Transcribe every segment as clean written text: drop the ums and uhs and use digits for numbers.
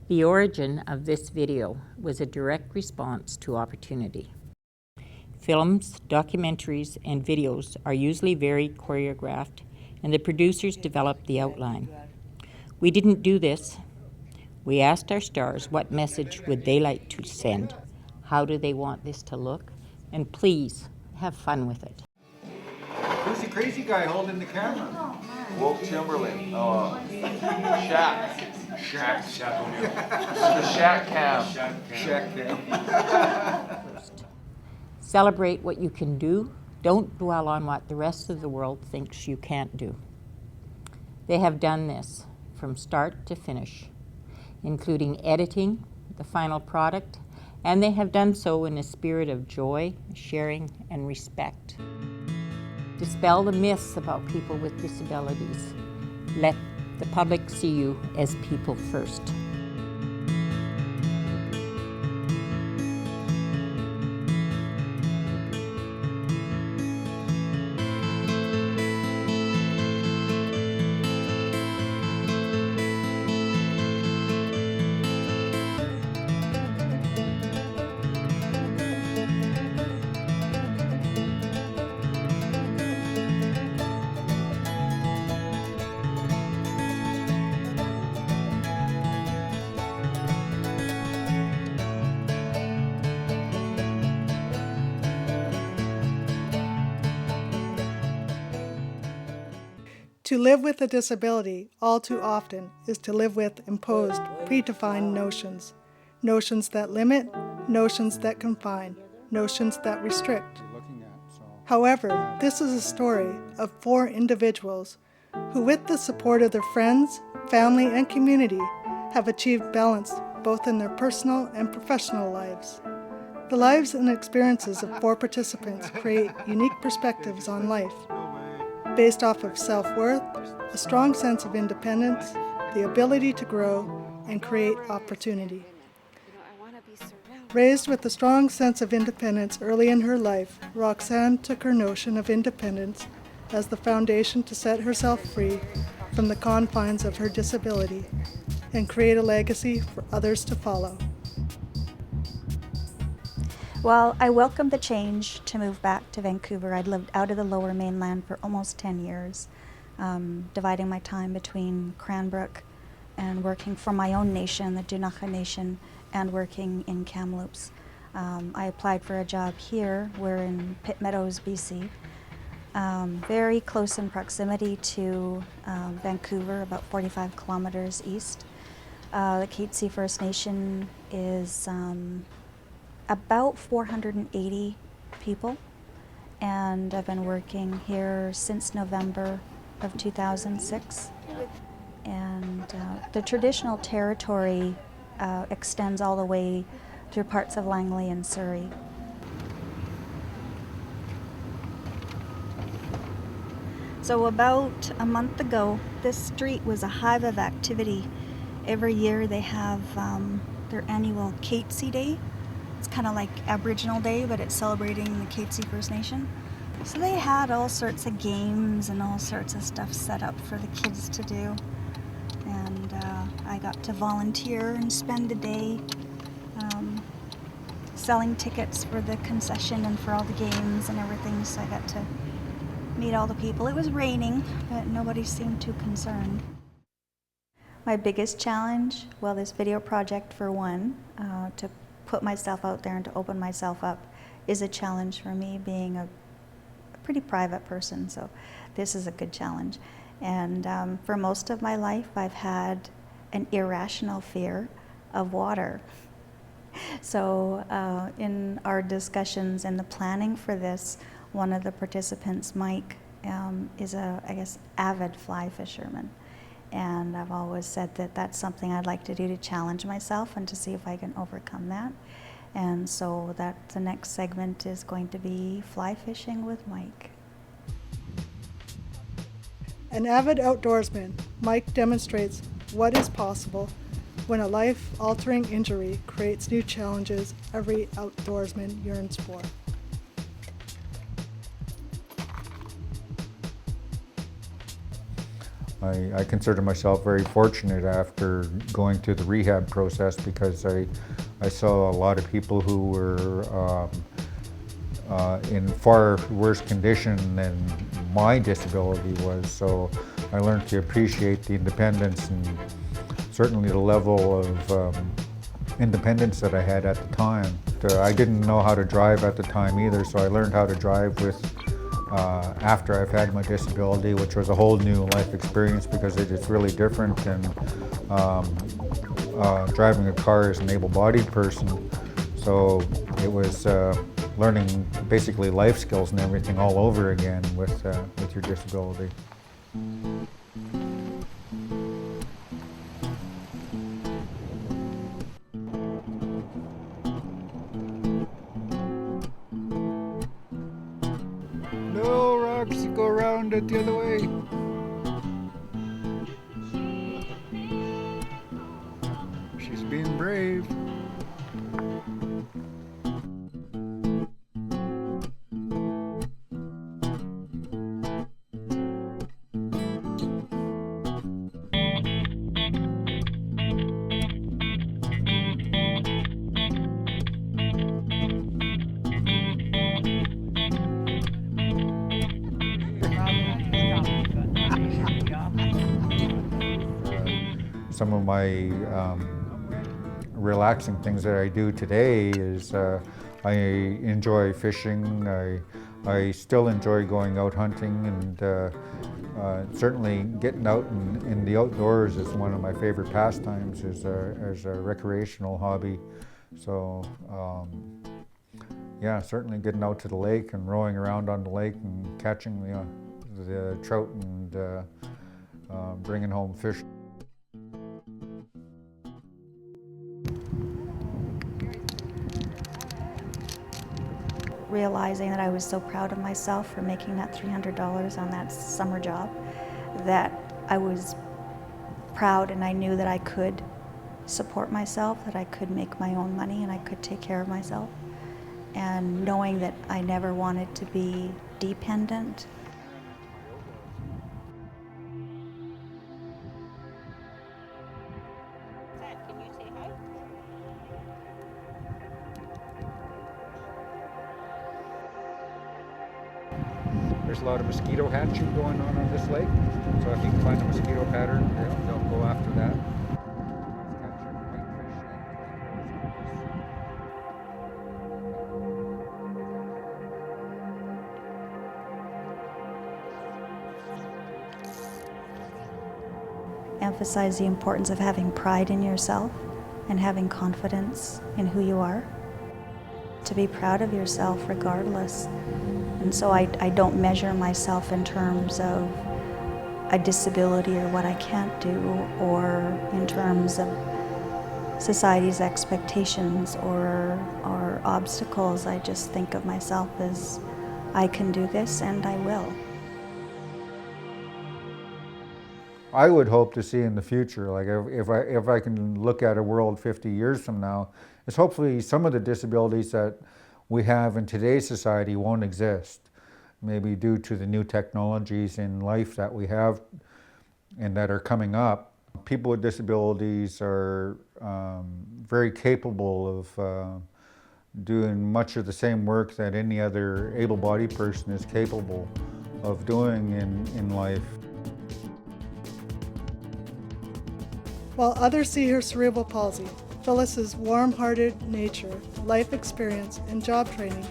The origin of this video was a direct response to opportunity. Films, documentaries, and videos are usually very choreographed, and the producers develop the outline. We didn't do this. We asked our stars what message would they like to send, how do they want this to look, and please have fun with it. Who's the crazy guy holding the camera? Wolf Timberland. Shaq. The Shaq cam. Shaq cam. Celebrate what you can do. Don't dwell on what the rest of the world thinks you can't do. They have done this from start to finish, including editing the final product, and they have done so in a spirit of joy, sharing, and respect. Dispel the myths about people with disabilities. Let the public see you as people first. To live with a disability, all too often, is to live with imposed, predefined notions. Notions that limit, notions that confine, notions that restrict. However, this is a story of 4 individuals who, with the support of their friends, family, and community, have achieved balance both in their personal and professional lives. The lives and experiences of 4 participants create unique perspectives on life, based off of self-worth, a strong sense of independence, the ability to grow, and create opportunity. Raised with a strong sense of independence early in her life, Roxanne took her notion of independence as the foundation to set herself free from the confines of her disability and create a legacy for others to follow. Well, I welcomed the change to move back to Vancouver. I'd lived out of the Lower Mainland for almost 10 years, dividing my time between Cranbrook and working for my own nation, the Dunaka Nation, and working in Kamloops. I applied for a job here. We're in Pitt Meadows, BC, very close in proximity to Vancouver, about 45 kilometers east. The Katzie First Nation is about 480 people, and I've been working here since November of 2006. And the traditional territory extends all the way through parts of Langley and Surrey. So about a month ago, this street was a hive of activity. Every year they have their annual Katzie Day. It's kind of like Aboriginal Day, but it's celebrating the Katzie First Nation. So they had all sorts of games and all sorts of stuff set up for the kids to do. And I got to volunteer and spend a day selling tickets for the concession and for all the games and everything. So I got to meet all the people. It was raining, but nobody seemed too concerned. My biggest challenge, well, this video project for one, to put myself out there and to open myself up is a challenge for me, being a pretty private person, so this is a good challenge. And for most of my life I've had an irrational fear of water. So in our discussions and the planning for this, one of the participants, Mike, is a, I guess, avid fly fisherman. And I've always said that that's something I'd like to do to challenge myself and to see if I can overcome that. And so that the next segment is going to be fly fishing with Mike. An avid outdoorsman, Mike demonstrates what is possible when a life-altering injury creates new challenges every outdoorsman yearns for. I consider myself very fortunate after going through the rehab process, because I saw a lot of people who were in far worse condition than my disability was. So I learned to appreciate the independence and certainly the level of independence that I had at the time. I didn't know how to drive at the time either, so I learned how to drive after I've had my disability, which was a whole new life experience, because it's really different than driving a car as an able-bodied person. So it was learning basically life skills and everything all over again with your disability. No, Roxy, go around it the other way. She's being brave. Some of my relaxing things that I do today is I enjoy fishing. I still enjoy going out hunting, and certainly getting out in the outdoors is one of my favorite pastimes as a recreational hobby. So yeah, certainly getting out to the lake and rowing around on the lake and catching the trout and bringing home fish. Realizing that I was so proud of myself for making that $300 on that summer job, that I was proud and I knew that I could support myself, that I could make my own money and I could take care of myself. And knowing that I never wanted to be dependent. Can you say hi? There's a lot of mosquito hatching going on this lake, so if you can find a mosquito pattern, they'll go after that. Emphasize the importance of having pride in yourself and having confidence in who you are. To be proud of yourself regardless. And so I don't measure myself in terms of a disability or what I can't do, or in terms of society's expectations or obstacles. I just think of myself as I can do this and I will. I would hope to see in the future, like if I can look at a world 50 years from now, is hopefully some of the disabilities that we have in today's society won't exist. Maybe due to the new technologies in life that we have and that are coming up. People with disabilities are very capable of doing much of the same work that any other able-bodied person is capable of doing in life. While others see her cerebral palsy, Phyllis's warm-hearted nature, life experience, and job training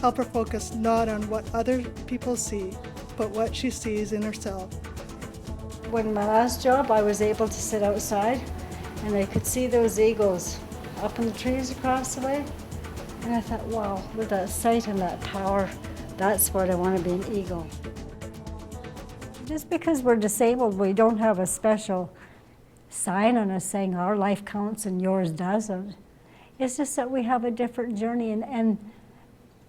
help her focus not on what other people see, but what she sees in herself. When my last job, I was able to sit outside and I could see those eagles up in the trees across the way. And I thought, wow, with that sight and that power, that's what I want to be, an eagle. Just because we're disabled, we don't have a special sign on us saying our life counts and yours doesn't. It's just that we have a different journey, and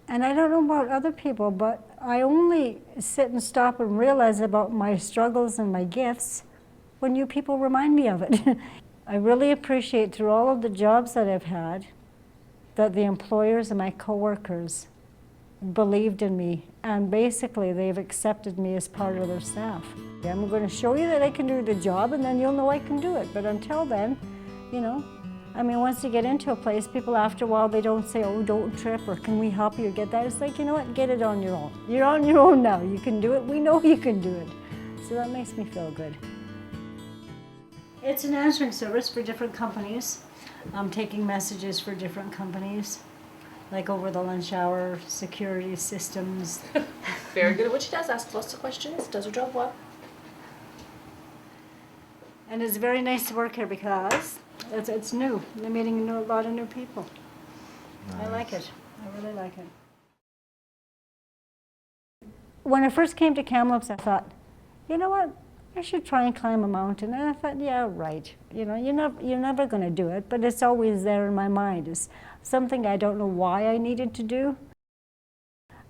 I don't know about other people, but I only sit and stop and realize about my struggles and my gifts when you people remind me of it. I really appreciate through all of the jobs that I've had that the employers and my coworkers believed in me, and basically they've accepted me as part of their staff. I'm going to show you that I can do the job, and then you'll know I can do it. But until then, you know, I mean, once you get into a place, people after a while, they don't say, oh, don't trip, or can we help you get that? It's like, you know what, get it on your own. You're on your own now. You can do it. We know you can do it. So that makes me feel good. It's an answering service for different companies. I'm taking messages for different companies, like over the lunch hour, security systems. Very good at what she does, asks lots of questions, does her job well. And it's very nice to work here because it's new. They're meeting a lot of new people. Nice. I like it. I really like it. When I first came to Kamloops, I thought, you know what? I should try and climb a mountain. And I thought, yeah, right. You know, you're never going to do it, but it's always there in my mind. It's something I don't know why I needed to do.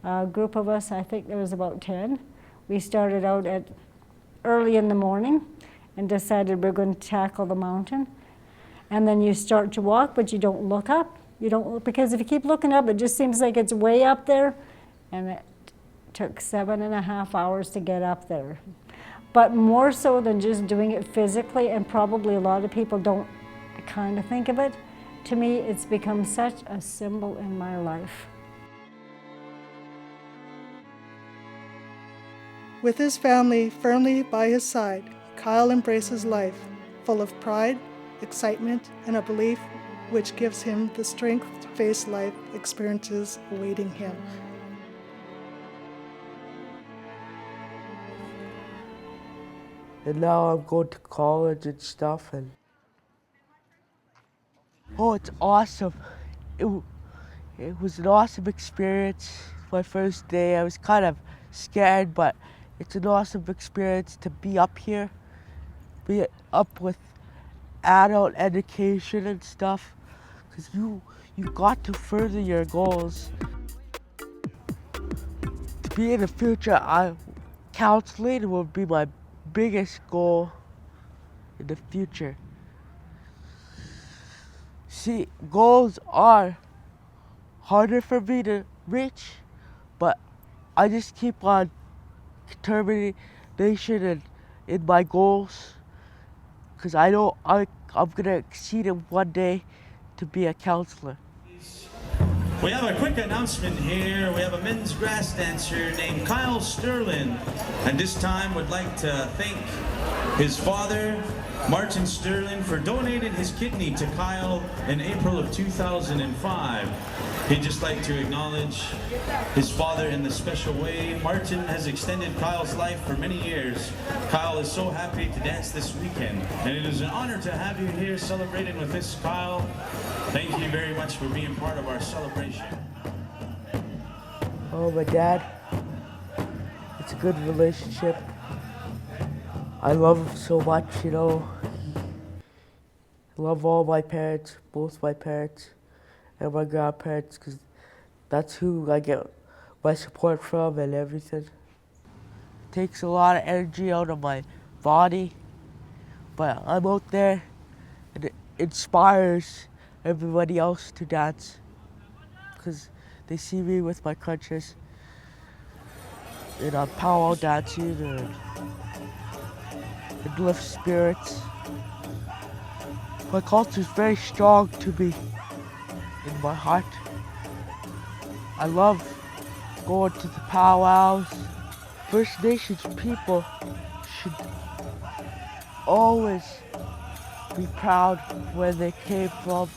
A group of us, I think there was about 10. We started out at early in the morning and decided we're going to tackle the mountain. And then you start to walk, but you don't look up. You don't, because if you keep looking up, it just seems like it's way up there. And it took 7.5 hours to get up there. But more so than just doing it physically, and probably a lot of people don't kind of think of it, to me it's become such a symbol in my life. With his family firmly by his side, Kyle embraces life, full of pride, excitement, and a belief which gives him the strength to face life experiences awaiting him. And now I'm going to college and stuff, and oh, it's awesome. It was an awesome experience. My first day, I was kind of scared, but it's an awesome experience to be up here, be up with adult education and stuff, because you got to further your goals. To be in the future, counseling will be my biggest goal in the future. See, goals are harder for me to reach, but I just keep on determination in my goals, because I know I'm gonna exceed them one day to be a counselor. We have a quick announcement here. We have a men's grass dancer named Kyle Sterling, and this time would like to thank his father, Martin Sterling, for donating his kidney to Kyle in April of 2005. He'd just like to acknowledge his father in the special way. Martin has extended Kyle's life for many years. Kyle is so happy to dance this weekend, and it is an honor to have you here celebrating with us, Kyle. Thank you very much for being part of our celebration. Oh, my dad, it's a good relationship. I love him so much, you know. I love all my parents, both my parents and my grandparents, because that's who I get my support from and everything. It takes a lot of energy out of my body, but I'm out there and it inspires everybody else to dance, because they see me with my crutches and I'm powwow dancing and it lifts spirits. My culture is very strong to me in my heart. I love going to the powwows. First Nations people should always be proud where they came from.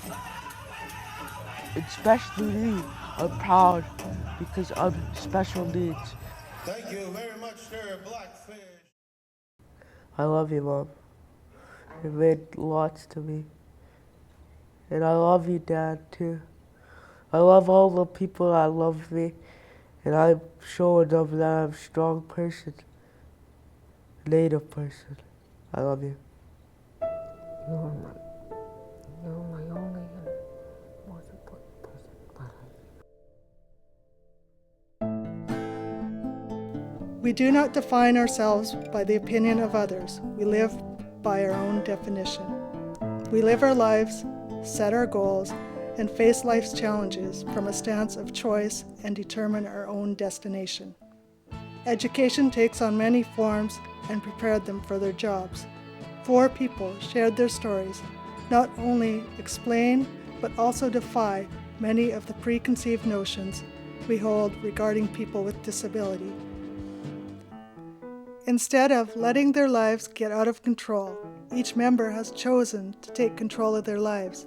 Especially me, I'm proud because I'm special needs. Thank you very much, sir, Blackfish. I love you, Mom. It meant lots to me. And I love you, Dad, too. I love all the people that love me, and I'm showing them that I'm a strong person, Native person. I love you. You're my only and most important person in my life. We do not define ourselves by the opinion of others. We live by our own definition. We live our lives, set our goals, and face life's challenges from a stance of choice and determine our own destination. Education takes on many forms and prepared them for their jobs. 4 people shared their stories, not only explain but also defy many of the preconceived notions we hold regarding people with disability. Instead of letting their lives get out of control, each member has chosen to take control of their lives,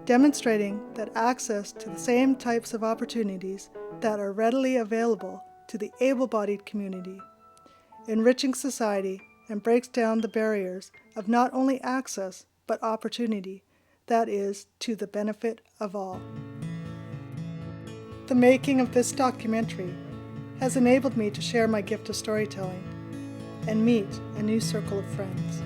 demonstrating that access to the same types of opportunities that are readily available to the able-bodied community, enriching society and breaks down the barriers of not only access but opportunity, that is, to the benefit of all. The making of this documentary has enabled me to share my gift of storytelling and meet a new circle of friends.